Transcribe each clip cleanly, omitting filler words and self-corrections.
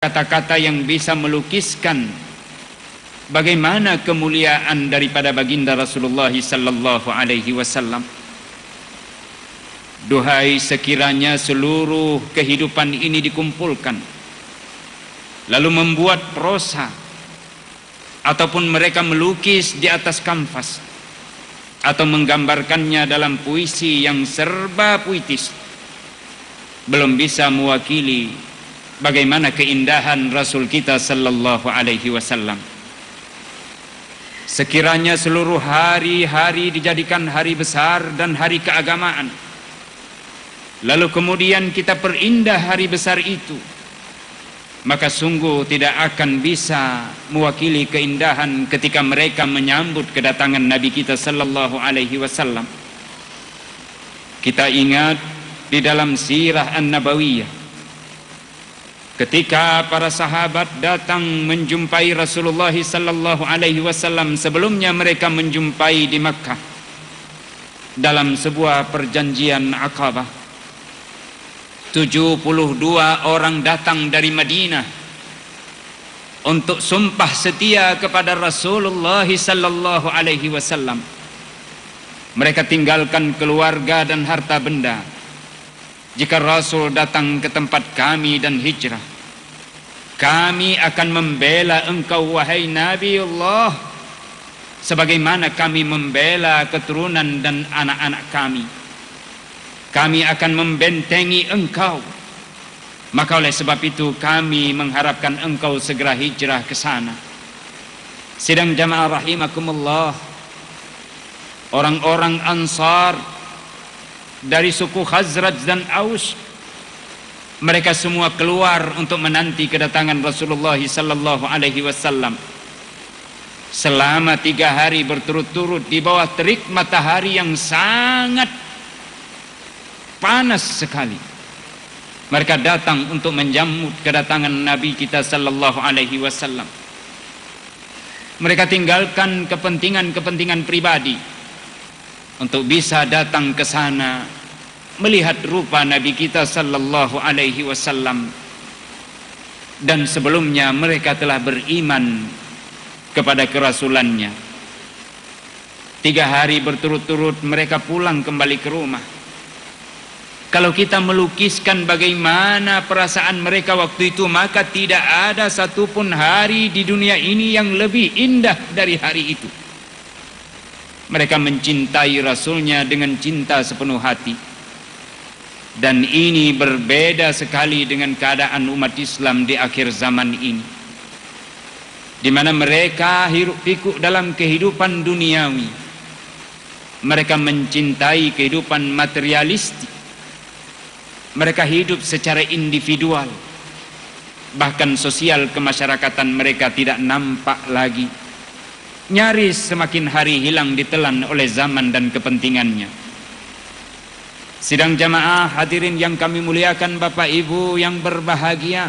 kata-kata yang bisa melukiskan bagaimana kemuliaan daripada baginda Rasulullah sallallahu alaihi wasallam. Duhai sekiranya seluruh kehidupan ini dikumpulkan, lalu membuat prosa ataupun mereka melukis di atas kanvas atau menggambarkannya dalam puisi yang serba puitis, belum bisa mewakili bagaimana keindahan Rasul kita sallallahu alaihi wasallam. Sekiranya seluruh hari-hari dijadikan hari besar dan hari keagamaan, lalu kemudian kita perindah hari besar itu, maka sungguh tidak akan bisa mewakili keindahan ketika mereka menyambut kedatangan Nabi kita sallallahu alaihi wasallam. Kita ingat di dalam sirah An-Nabawiyah, ketika para sahabat datang menjumpai Rasulullah sallallahu alaihi wasallam sebelumnya mereka menjumpai di Makkah dalam sebuah perjanjian Aqabah. 72 orang datang dari Madinah untuk sumpah setia kepada Rasulullah sallallahu alaihi wasallam. Mereka tinggalkan keluarga dan harta benda. Jika Rasul datang ke tempat kami dan hijrah, kami akan membela engkau wahai Nabi Allah, sebagaimana kami membela keturunan dan anak-anak kami. Kami akan membentengi engkau. Maka oleh sebab itu kami mengharapkan engkau segera hijrah ke sana. Sidang jamaah rahimakumullah, orang-orang Ansar dari suku Khazraj dan Aus, mereka semua keluar untuk menanti kedatangan Rasulullah sallallahu alaihi wasallam. Selama 3 hari berturut-turut di bawah terik matahari yang sangat panas sekali, mereka datang untuk menjamu kedatangan Nabi kita sallallahu alaihi wasallam. Mereka tinggalkan kepentingan-kepentingan pribadi untuk bisa datang ke sana melihat rupa Nabi kita sallallahu alaihi wasallam. Dan sebelumnya mereka telah beriman kepada kerasulannya. 3 hari berturut-turut mereka pulang kembali ke rumah. Kalau kita melukiskan bagaimana perasaan mereka waktu itu, maka tidak ada satupun hari di dunia ini yang lebih indah dari hari itu. Mereka mencintai Rasulnya dengan cinta sepenuh hati. Dan ini berbeda sekali dengan keadaan umat Islam di akhir zaman ini, di mana mereka hiruk pikuk dalam kehidupan duniawi. Mereka mencintai kehidupan materialistik. Mereka hidup secara individual. Bahkan sosial kemasyarakatan mereka tidak nampak lagi. Nyaris semakin hari hilang ditelan oleh zaman dan kepentingannya. Sidang jamaah hadirin yang kami muliakan, Bapak Ibu yang berbahagia,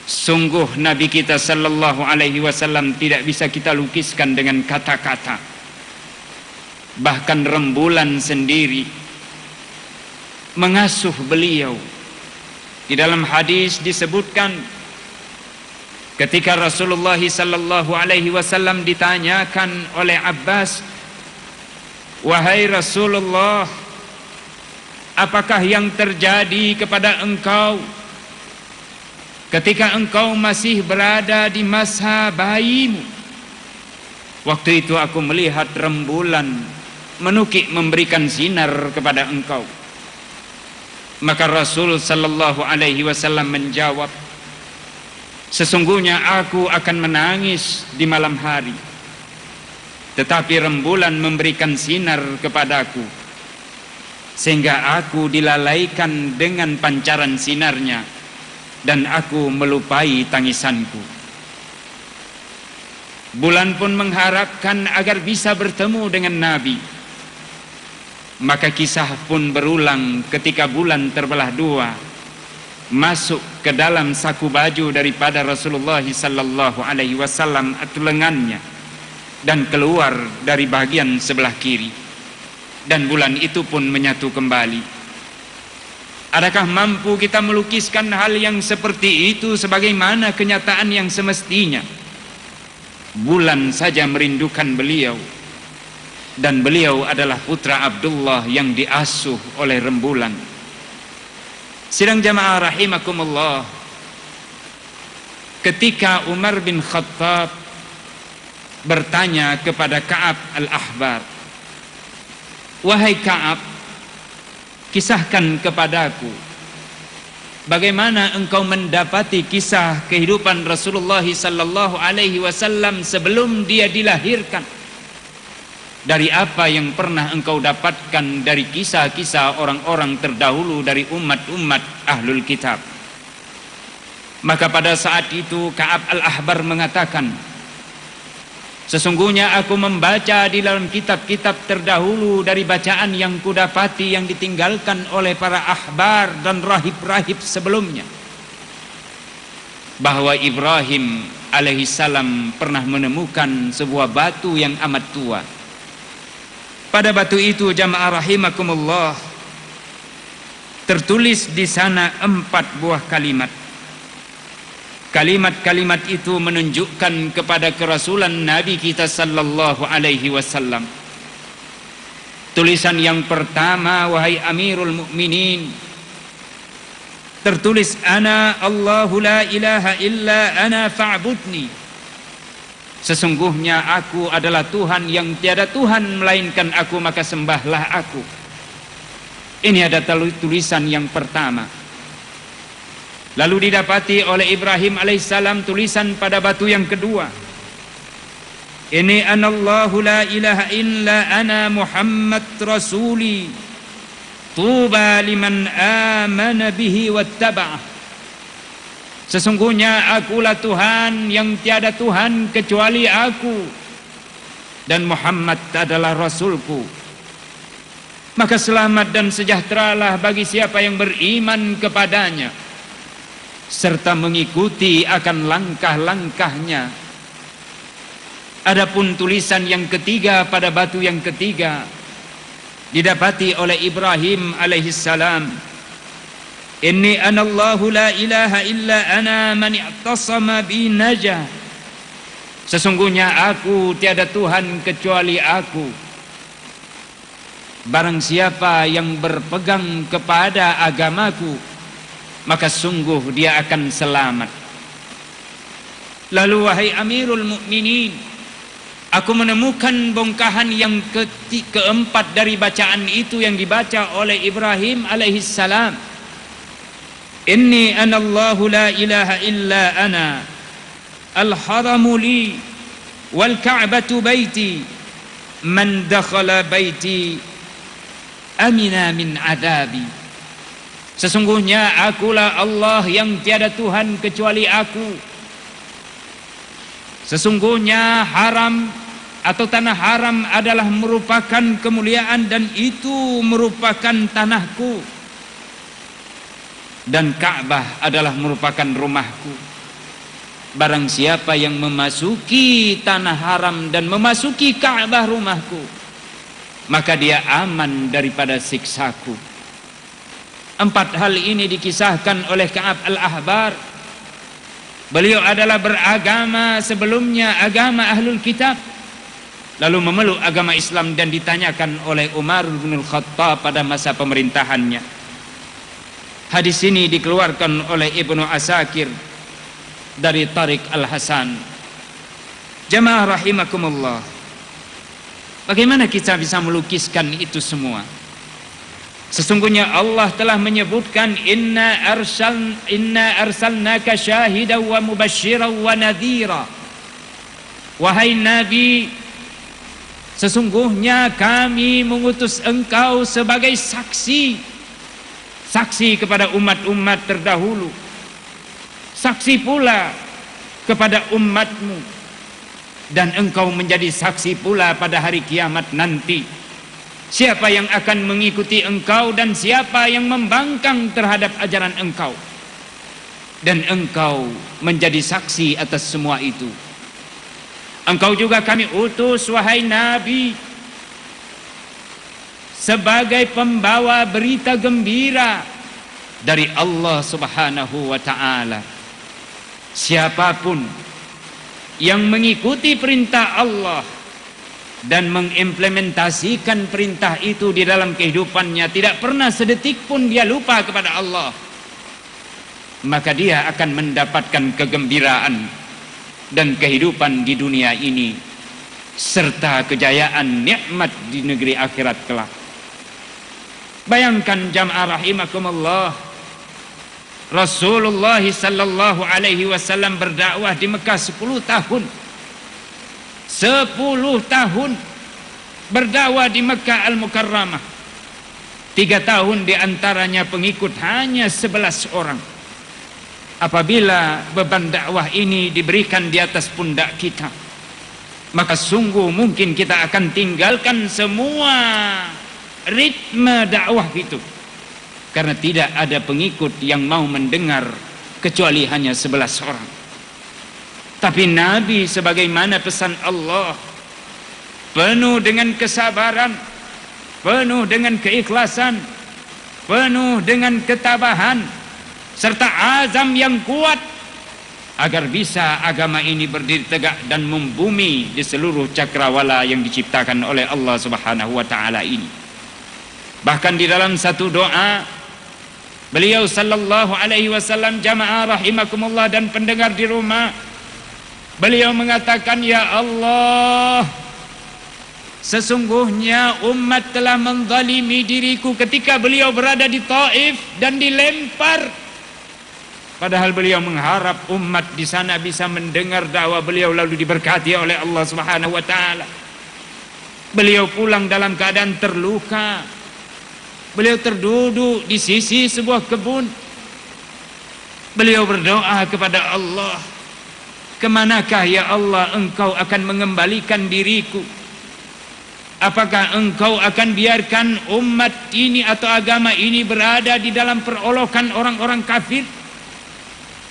sungguh Nabi kita sallallahu alaihi wasallam tidak bisa kita lukiskan dengan kata-kata. Bahkan rembulan sendiri mengasuh beliau. Di dalam hadis disebutkan, ketika Rasulullah sallallahu alaihi wasallam ditanyakan oleh Abbas, "Wahai Rasulullah, apakah yang terjadi kepada engkau ketika engkau masih berada di masa bayimu?" Waktu itu aku melihat rembulan menukik memberikan sinar kepada engkau. Maka Rasul sallallahu alaihi wasallam menjawab, "Sesungguhnya aku akan menangis di malam hari, tetapi rembulan memberikan sinar kepadaku, sehingga aku dilalaikan dengan pancaran sinarnya, dan aku melupai tangisanku." Bulan pun mengharapkan agar bisa bertemu dengan Nabi. Maka kisah pun berulang ketika bulan terbelah 2, masuk ke dalam saku baju daripada Rasulullah sallallahu alaihi wasallam atau lengannya, dan keluar dari bagian sebelah kiri, dan bulan itu pun menyatu kembali. Adakah mampu kita melukiskan hal yang seperti itu sebagaimana kenyataan yang semestinya? Bulan saja merindukan beliau, dan beliau adalah putra Abdullah yang diasuh oleh rembulan. Sidang jamaah rahimakumullah, ketika Umar bin Khattab bertanya kepada Ka'ab al-Ahbar, "Wahai Ka'ab, kisahkan kepadaku bagaimana engkau mendapati kisah kehidupan Rasulullah sallallahu alaihi wasallam sebelum dia dilahirkan. Dari apa yang pernah engkau dapatkan dari kisah-kisah orang-orang terdahulu dari umat-umat ahlul kitab." Maka pada saat itu Ka'ab al-Ahbar mengatakan, "Sesungguhnya aku membaca di dalam kitab-kitab terdahulu dari bacaan yang kudapati yang ditinggalkan oleh para ahbar dan rahib-rahib sebelumnya, bahwa Ibrahim alaihissalam pernah menemukan sebuah batu yang amat tua. Pada batu itu, jamaah rahimakumullah, tertulis di sana 4 buah kalimat. Kalimat-kalimat itu menunjukkan kepada kerasulan Nabi kita sallallahu alaihi wasallam. Tulisan yang pertama, wahai Amirul Mukminin, tertulis, "Ana Allahu la ilaha illa ana fa'budni." Sesungguhnya aku adalah Tuhan yang tiada Tuhan melainkan aku, maka sembahlah aku. Ini ada tulisan yang pertama. Lalu didapati oleh Ibrahim alaihissalam tulisan pada batu yang kedua, "Ini anallahu la ilaha illa ana Muhammad rasuli, tuba liman amana bihi wattaba'ah." Sesungguhnya akulah Tuhan yang tiada Tuhan kecuali aku, dan Muhammad adalah Rasulku. Maka selamat dan sejahteralah bagi siapa yang beriman kepadanya serta mengikuti akan langkah-langkahnya. Adapun tulisan yang ketiga pada batu yang ketiga didapati oleh Ibrahim alaihissalam, "Inni anallahu la ilaha illa ana man i'tasama bi najah." Sesungguhnya aku tiada Tuhan kecuali aku. Barang siapa yang berpegang kepada agamaku, maka sungguh dia akan selamat. Lalu wahai Amirul Mukminin, aku menemukan bongkahan yang keempat dari bacaan itu yang dibaca oleh Ibrahim alaihissalam. "Inni anallahu la ilaha illa ana, al-haramu li, wal ka'batu baiti, man dakhala baiti amina min adabi." Sesungguhnya akulah Allah yang tiada Tuhan kecuali aku. Sesungguhnya haram atau tanah haram adalah merupakan kemuliaan, dan itu merupakan tanahku, dan Ka'bah adalah merupakan rumahku. Barang siapa yang memasuki tanah haram dan memasuki Ka'bah rumahku, maka dia aman daripada siksaku. 4 hal ini dikisahkan oleh Ka'ab al-Ahbar. Beliau adalah beragama sebelumnya agama ahlul kitab, lalu memeluk agama Islam dan ditanyakan oleh Umar bin Khattab pada masa pemerintahannya. Hadis ini dikeluarkan oleh Ibnu Asakir dari Tariq al-Hasan. Jamaah rahimakumullah, bagaimana kita bisa melukiskan itu semua? Sesungguhnya Allah telah menyebutkan, inna arsalnaka syahidan wa mubasysyiran wa nadhira. Wahai Nabi, sesungguhnya kami mengutus engkau sebagai saksi kepada umat-umat terdahulu, saksi pula kepada umatmu, dan engkau menjadi saksi pula pada hari kiamat nanti. Siapa yang akan mengikuti engkau dan siapa yang membangkang terhadap ajaran engkau, dan engkau menjadi saksi atas semua itu. Engkau juga kami utus, wahai Nabi, sebagai pembawa berita gembira dari Allah Subhanahu wa ta'ala. Siapapun yang mengikuti perintah Allah dan mengimplementasikan perintah itu di dalam kehidupannya, tidak pernah sedetik pun dia lupa kepada Allah, maka dia akan mendapatkan kegembiraan dan kehidupan di dunia ini serta kejayaan nikmat di negeri akhirat kelak. Bayangkan jamaah rahimakumullah, Rasulullah sallallahu alaihi wasallam berdakwah di Mekah 10 tahun. 10 tahun berdakwah di Mekah Al-Mukarramah. 3 tahun diantaranya pengikut hanya 11 orang. Apabila beban dakwah ini diberikan di atas pundak kita, maka sungguh mungkin kita akan tinggalkan semua ritme dakwah itu, karena tidak ada pengikut yang mau mendengar kecuali hanya 11 orang. Tapi Nabi sebagaimana pesan Allah, penuh dengan kesabaran, penuh dengan keikhlasan, penuh dengan ketabahan, serta azam yang kuat agar bisa agama ini berdiri tegak dan membumi di seluruh cakrawala yang diciptakan oleh Allah Subhanahu wa ta'ala ini. Bahkan di dalam satu doa, beliau sallallahu alaihi wasallam, jamaah rahimakumullah dan pendengar di rumah, beliau mengatakan, ya Allah, sesungguhnya umat telah menzalimi diriku ketika beliau berada di Taif dan dilempar. Padahal beliau mengharap umat di sana bisa mendengar dakwah beliau lalu diberkati oleh Allah Subhanahu wa taala. Beliau pulang dalam keadaan terluka. Beliau terduduk di sisi sebuah kebun. Beliau berdoa kepada Allah, kemanakah ya Allah engkau akan mengembalikan diriku? Apakah engkau akan biarkan umat ini atau agama ini berada di dalam perolokan orang-orang kafir?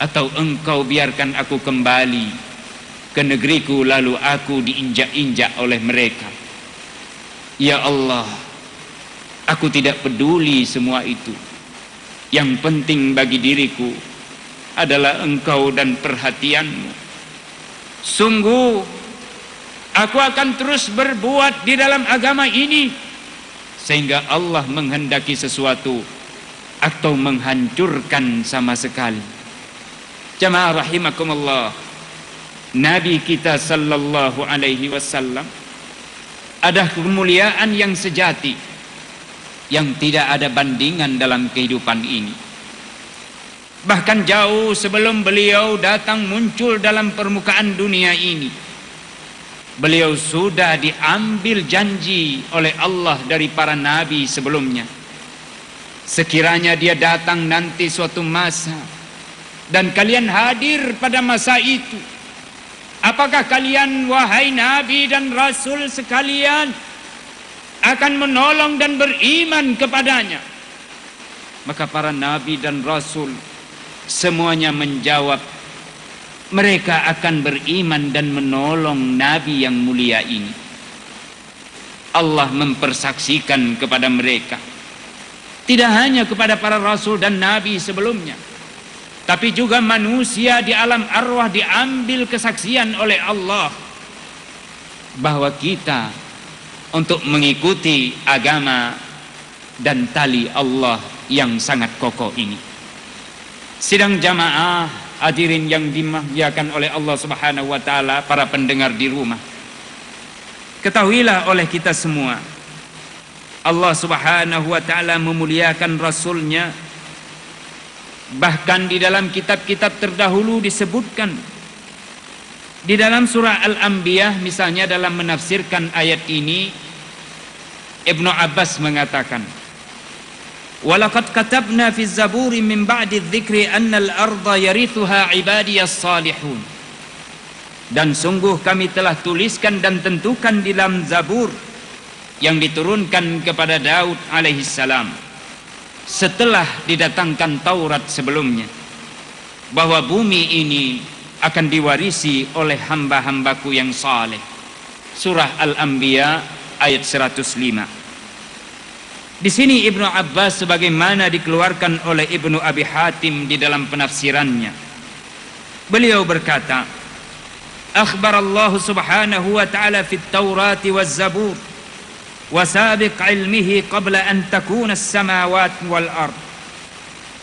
Atau engkau biarkan aku kembali ke negeriku lalu aku diinjak-injak oleh mereka? Ya Allah, aku tidak peduli semua itu. Yang penting bagi diriku adalah engkau dan perhatianmu. Sungguh aku akan terus berbuat di dalam agama ini sehingga Allah menghendaki sesuatu atau menghancurkan sama sekali. Jamaah rahimakumullah, Nabi kita sallallahu alaihi wasallam ada kemuliaan yang sejati yang tidak ada bandingan dalam kehidupan ini. Bahkan jauh sebelum beliau datang muncul dalam permukaan dunia ini, beliau sudah diambil janji oleh Allah dari para nabi sebelumnya. Sekiranya dia datang nanti suatu masa dan kalian hadir pada masa itu, apakah kalian wahai nabi dan rasul sekalian akan menolong dan beriman kepadanya? Maka para nabi dan rasul semuanya menjawab, mereka akan beriman dan menolong nabi yang mulia ini. Allah mempersaksikan kepada mereka, tidak hanya kepada para rasul dan nabi sebelumnya, tapi juga manusia di alam arwah diambil kesaksian oleh Allah bahwa kita untuk mengikuti agama dan tali Allah yang sangat kokoh ini. Sidang jamaah hadirin yang dimuliakan oleh Allah Subhanahu wa taala, para pendengar di rumah, ketahuilah oleh kita semua, Allah Subhanahu wa taala memuliakan rasulnya. Bahkan di dalam kitab-kitab terdahulu disebutkan, di dalam surah Al-Anbiya misalnya, dalam menafsirkan ayat ini, Ibnu Abbas mengatakan, walaqad katabna fi zaburi min ba'di dzikri anna al-ardha yarithuha ibadiyas salihun. Dan sungguh kami telah tuliskan dan tentukan di dalam Zabur yang diturunkan kepada Daud alaihissalam setelah didatangkan Taurat sebelumnya, bahwa bumi ini akan diwarisi oleh hamba-hambaku yang saleh. Surah Al-Anbiya ayat 105. Di sini Ibnu Abbas sebagaimana dikeluarkan oleh Ibnu Abi Hatim di dalam penafsirannya. Beliau berkata, akhbar Allah subhanahu wa ta'ala fit Taurat waz Zabur wa sabiq ilmihi qabla an takuna as-samawat wal ard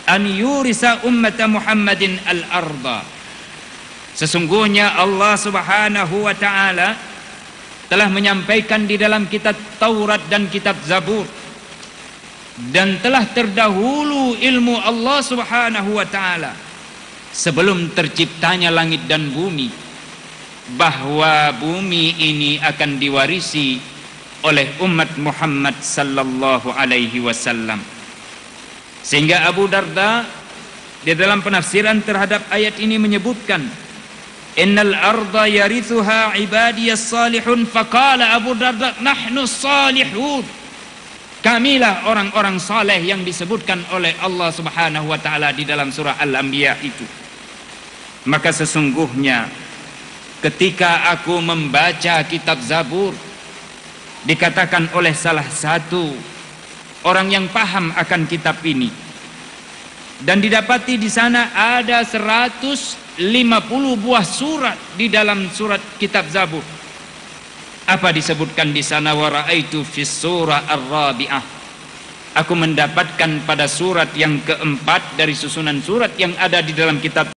an yurisa ummata Muhammadin al-arda. Sesungguhnya Allah subhanahu wa ta'ala telah menyampaikan di dalam kitab Taurat dan kitab Zabur, dan telah terdahulu ilmu Allah subhanahu wa ta'ala sebelum terciptanya langit dan bumi, bahwa bumi ini akan diwarisi oleh umat Muhammad sallallahu alaihi wasallam. Sehingga Abu Darda di dalam penafsiran terhadap ayat ini menyebutkan, innal arda yarithuha ibadiyas salihun, faqala Abu Darda nahnu salihun, kamilah orang-orang saleh yang disebutkan oleh Allah subhanahu wa ta'ala di dalam surah Al-Anbiya itu. Maka sesungguhnya ketika aku membaca kitab Zabur, dikatakan oleh salah satu orang yang paham akan kitab ini, dan didapati di sana ada 150 buah surat di dalam surat kitab Zabur. Apa disebutkan di sana? Wa ra'aitu fis surah ar-rabi'ah, aku mendapatkan pada surat yang keempat dari susunan surat yang ada di dalam kitab